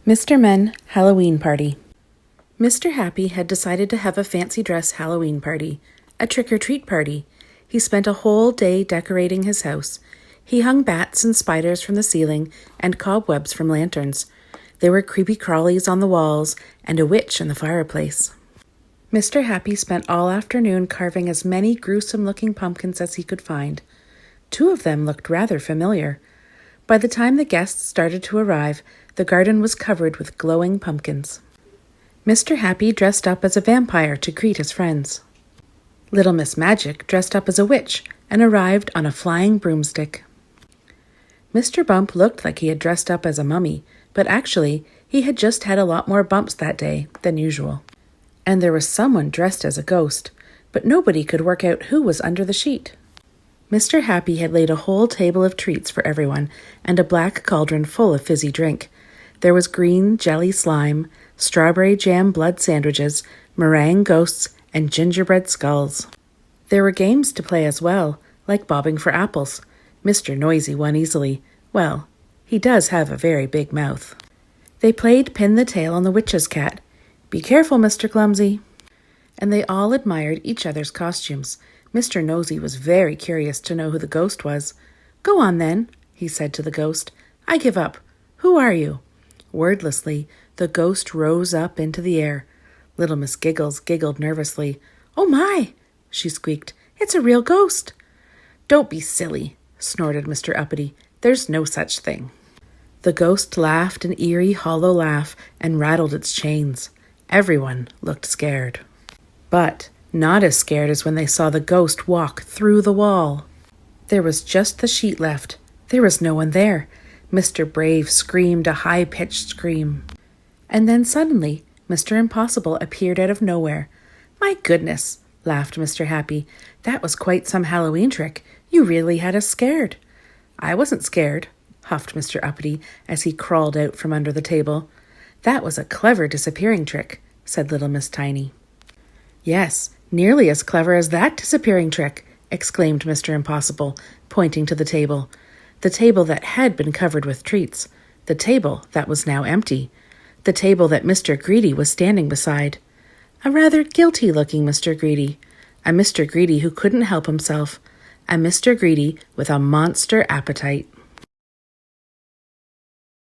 Mr. Men Halloween Party. Mr. Happy had decided to have a fancy dress Halloween party, a trick-or-treat party. He spent a whole day decorating his house. He hung bats and spiders from the ceiling and cobwebs from lanterns. There were creepy crawlies on the walls and a witch in the fireplace. Mr. Happy spent all afternoon carving as many gruesome-looking pumpkins as he could find. 2 of them looked rather familiar. By the time the guests started to arrive, the garden was covered with glowing pumpkins. Mr. Happy dressed up as a vampire to greet his friends. Little Miss Magic dressed up as a witch and arrived on a flying broomstick. Mr. Bump looked like he had dressed up as a mummy, but actually he had just had a lot more bumps that day than usual. And there was someone dressed as a ghost, but nobody could work out who was under the sheet. Mr. Happy had laid a whole table of treats for everyone and a black cauldron full of fizzy drink. There was green jelly slime, strawberry jam blood sandwiches, meringue ghosts, and gingerbread skulls. There were games to play as well, like bobbing for apples. Mr. Noisy won easily. Well, he does have a very big mouth. They played pin the tail on the witch's cat. Be careful, Mr. Clumsy. And they all admired each other's costumes. Mr. Nosy was very curious to know who the ghost was. Go on, then, he said to the ghost. I give up. Who are you? Wordlessly, the ghost rose up into the air. Little Miss Giggles giggled nervously. Oh, my, she squeaked. It's a real ghost. Don't be silly, snorted Mr. Uppity. There's no such thing. The ghost laughed an eerie, hollow laugh and rattled its chains. Everyone looked scared. But not as scared as when they saw the ghost walk through the wall. There was just the sheet left. There was no one there. Mr. Brave screamed a high-pitched scream. And then suddenly, Mr. Impossible appeared out of nowhere. My goodness, laughed Mr. Happy. That was quite some Halloween trick. You really had us scared. I wasn't scared, huffed Mr. Uppity as he crawled out from under the table. That was a clever disappearing trick, said little Miss Tiny. Yes, nearly as clever as that disappearing trick, exclaimed Mr. Impossible, pointing to the table that had been covered with treats, the table that was now empty, the table that Mr. Greedy was standing beside. A rather guilty-looking Mr. Greedy, a Mr. Greedy who couldn't help himself, a Mr. Greedy with a monster appetite.